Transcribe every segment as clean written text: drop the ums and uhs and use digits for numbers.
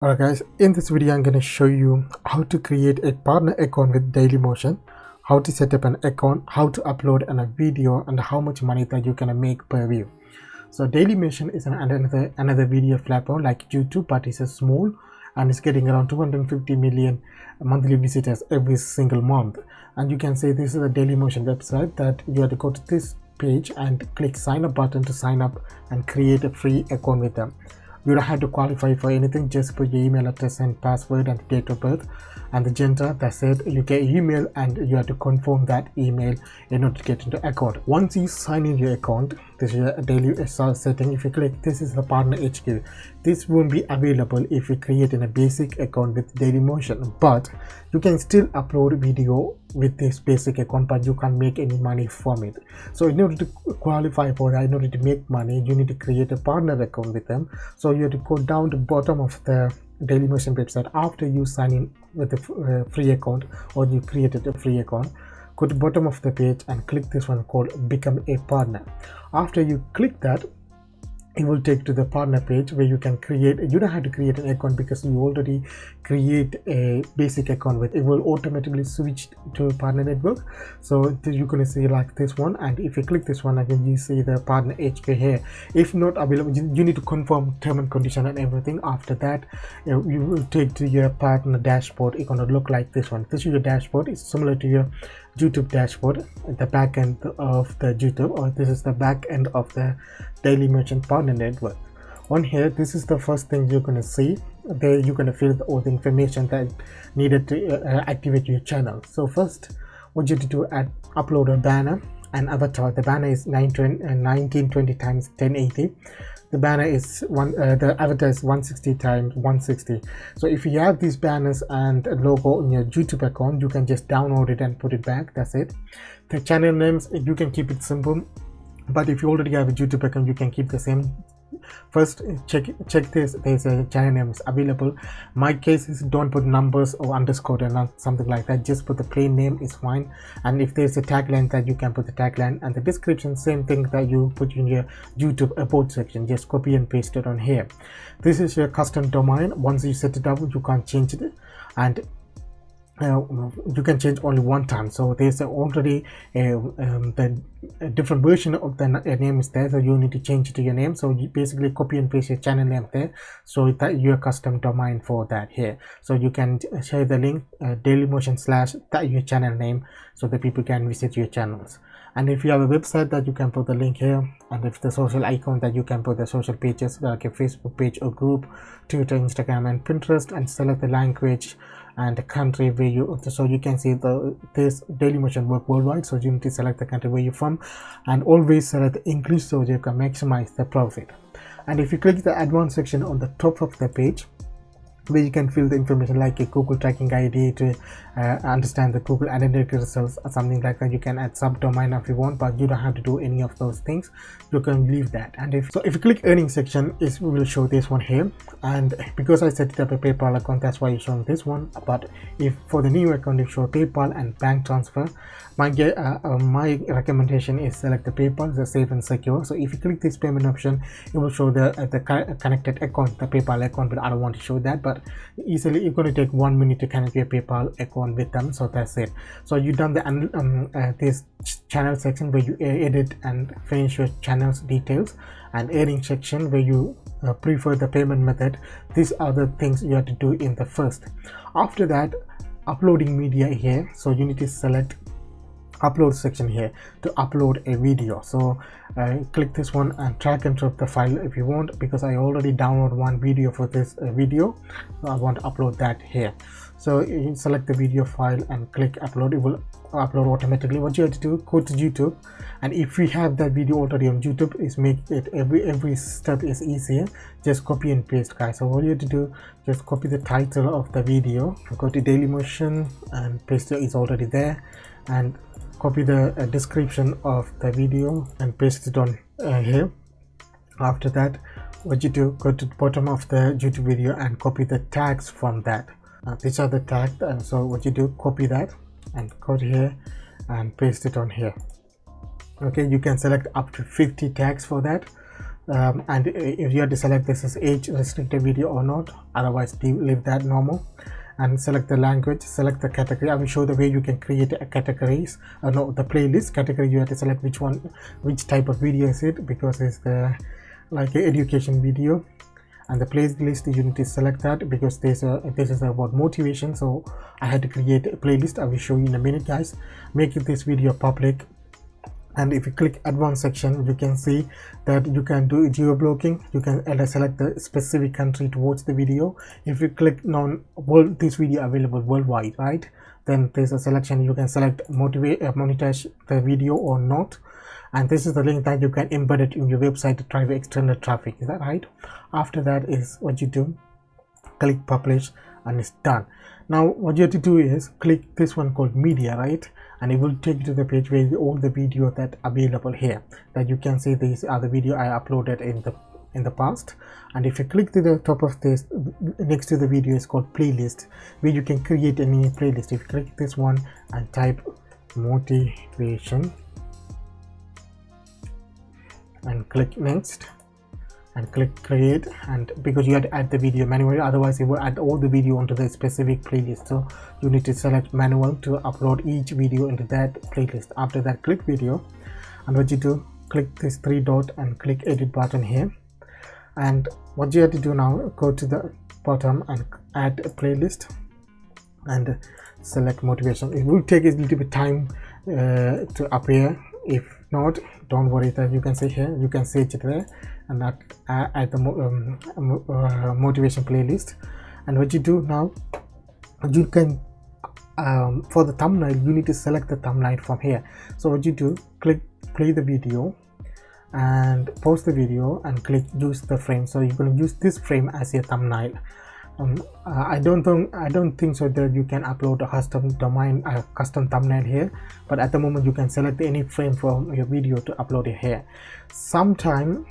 Alright guys, in this video I'm going to show you how to create a partner account with Dailymotion, how to set up an account, how to upload a video, and how much money that you can make per view. So Dailymotion is another video platform like YouTube, but it's a small and it's getting around 250 million monthly visitors every single month. And you can say this is a Dailymotion website that you have to go to this page and click sign up button to sign up and create a free account with them. You don't have to qualify for anything, just put your email address and password and date of birth and the gender. That's it. You get email and you have to confirm that email in order to get into account. Once you sign in your account, this is a daily setting. If you click, this is the partner HQ. This won't be available if you create in a basic account with Dailymotion, but you can still upload video with this basic account, but you can't make any money from it. So in order to qualify for that, in order to make money, you need to create a partner account with them. So you have to go down to the bottom of the Dailymotion website after you sign in with a free account, or you created a free account. Go to the bottom of the page and click this one called become a partner. After you click that, it will take to the partner page where you can create. You don't have to create an account because you already create a basic account with it. Will automatically switch to a partner network. So you're going to see like this one, and if you click this one again, you see the partner HQ here. If not available, you need to confirm term and condition and everything. After that, you will take to your partner dashboard. It's going to look like this one. This is your dashboard. It's similar to your YouTube dashboard, the back end of the YouTube, or this is the back end of the Dailymotion partner network. On here, this is the first thing you're going to see. There you're going to fill all the information that needed to activate your channel. So first, what you need to do, upload a banner and avatar. The banner is 1920 times 1080. The banner is the avatar is 160 times 160. So if you have these banners and a logo in your YouTube account, you can just download it and put it back. That's it. The channel names, you can keep it simple, but if you already have a YouTube account, you can keep the same. First, check this. There's a channel names available. My case is don't put numbers or underscore or not something like that. Just put the plain name is fine. And if there's a tagline, that you can put the tagline, and the description, same thing that you put in your YouTube about section. Just copy and paste it on here. This is your custom domain. Once you set it up, you can't change it, and you can change only one time. So there's already the different version of the name is there, so you need to change it to your name. So you basically copy and paste your channel name there, so that your custom domain for that here. So you can share the link Dailymotion / that your channel name, so that people can visit your channels. And if you have a website, that you can put the link here, and if the social icon, that you can put the social pages like a Facebook page or group, Twitter, Instagram, and Pinterest, and select the language and the country where you, so you can see this Dailymotion work worldwide. So you need to select the country where you're from, and always select the English so you can maximize the profit. And if you click the advanced section on the top of the page, where you can fill the information like a Google tracking ID to understand the Google Analytics results or something like that. You can add subdomain if you want, but you don't have to do any of those things. You can leave that. And if you click earning section, it will show this one here. And because I set it up a PayPal account, that's why it's showing this one. But if for the new account, it show PayPal and bank transfer. My recommendation is select the PayPal, the safe and secure. So if you click this payment option, it will show the connected account, the PayPal account, but I don't want to show that. But easily, it's going to take 1 minute to connect your PayPal account with them. So that's it. So you done the this channel section where you edit and finish your channel's details, and earning section where you prefer the payment method. These are the things you have to do in the first. After that, uploading media here. So you need to select upload section here to upload a video. So click this one and drag and drop the file if you want, because I already downloaded one video for this video, so I want to upload that here. So you select the video file and click upload. It will upload automatically. What you have to do, go to YouTube, and if we have that video already on YouTube, is make it every step is easier. Just copy and paste, guys. So all you have to do, just copy the title of the video, go to Dailymotion and paste it. It's already there, and copy the description of the video and paste it on here. After that, what you do, go to the bottom of the YouTube video and copy the tags from that. These are the tags, and so what you do, copy that and go to here and paste it on here. Okay, you can select up to 50 tags for that. and if you have to select this as age restricted video or not, otherwise leave that normal, and select the language, select the category. I will show the way you can create a categories, no, the playlist category. You have to select which type of video is it, because it's the like an education video. And the playlist, you need to select that because this is about motivation, so I had to create a playlist. I will show you in a minute, guys. Make this video public, and if you click advanced section, you can see that you can do geo-blocking. You can select the specific country to watch the video. If you click this video available worldwide, right, then there's a selection. You can select monetize the video or not, and this is the link that you can embed it in your website to drive external traffic. Is that right? After that is what you do, click publish, and it's done. Now what you have to do is click this one called media, right, and it will take you to the page where all the video that available here, that you can see these are the video I uploaded in the past. And if you click to the top of this, next to the video is called playlist, where you can create any playlist. If you click this one and type motivation and click next and click create, and because you have to add the video manually, otherwise it will add all the video onto the specific playlist, so you need to select manual to upload each video into that playlist. After that, click video, and what you do, click this 3 dot and click edit button here, and what you have to do now, go to the bottom and add a playlist and select motivation. It will take a little bit time to appear. If not, don't worry, that you can see here, you can search it there and add the motivation playlist. And what you do now, you can for the thumbnail, you need to select the thumbnail from here. So what you do, click play the video and pause the video and click use the frame. So you're going to use this frame as your thumbnail. I don't think so that you can upload a custom thumbnail here, but at the moment you can select any frame from your video to upload it here. Sometime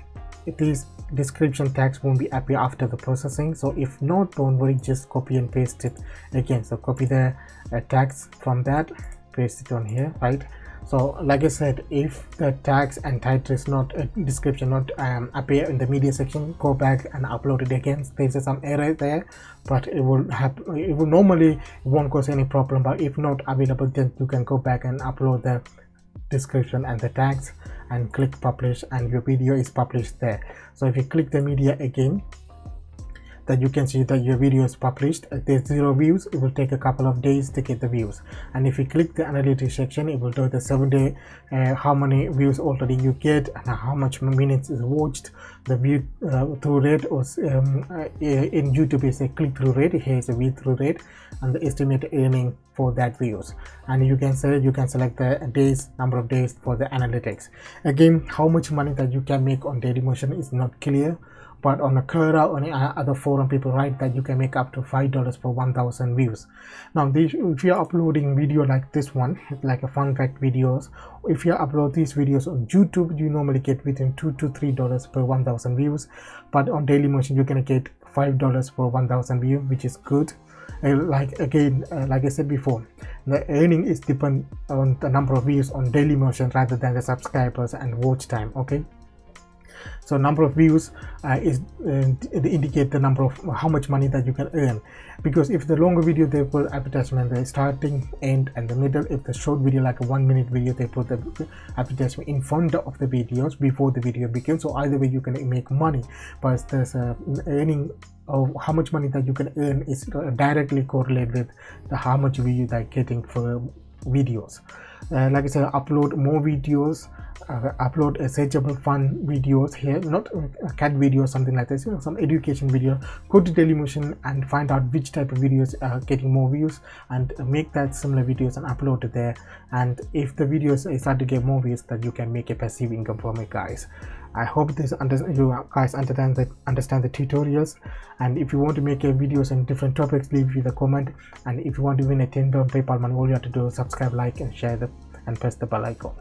these description tags won't be appear after the processing, so if not, don't worry, just copy and paste it again. So copy the tags from that, paste it on here, right? So like I said, if the tags and title is not description not appear in the media section, go back and upload it again. There's some error there, but it will normally, it won't cause any problem. But if not available, then you can go back and upload the description and the tags and click publish, and your video is published there. So if you click the media again, that you can see that your video is published. There's 0 views. It will take a couple of days to get the views. And if you click the analytics section, it will do the 7-day how many views already you get and how much minutes is watched, the view through rate, or in YouTube is a click through rate. Here is a view through rate and the estimated earning for that views. And you can select the days, number of days for the analytics. Again, how much money that you can make on Dailymotion is not clear, but on a Quora or any other forum, people write that you can make up to $5 for 1,000 views. Now if you are uploading video like this one, like a fun fact videos, if you upload these videos on YouTube, you normally get within $2 to $3 per 1,000 views, but on Dailymotion you're gonna get $5 for 1,000 views, which is good. Like I said before, the earning is depend on the number of views on Dailymotion rather than the subscribers and watch time. Okay, so number of views is indicate the number of how much money that you can earn, because if the longer video, they put advertisement the starting, end and the middle. If the short video like a 1-minute video, they put the advertisement in front of the videos before the video begins. So either way you can make money, but there's earning of how much money that you can earn is directly correlated with how much view they're getting for videos. Like I said, upload more videos, upload a searchable fun videos here, not a cat video, something like this, some education video. Go to Dailymotion and find out which type of videos are getting more views and make that similar videos and upload it there. And if the videos start to get more views, that you can make a passive income from it, guys. I hope you guys understand the tutorials, and if you want to make videos on different topics, leave me the comment. And if you want to win a $10 PayPal money, all you have to do is subscribe, like and share and press the bell icon.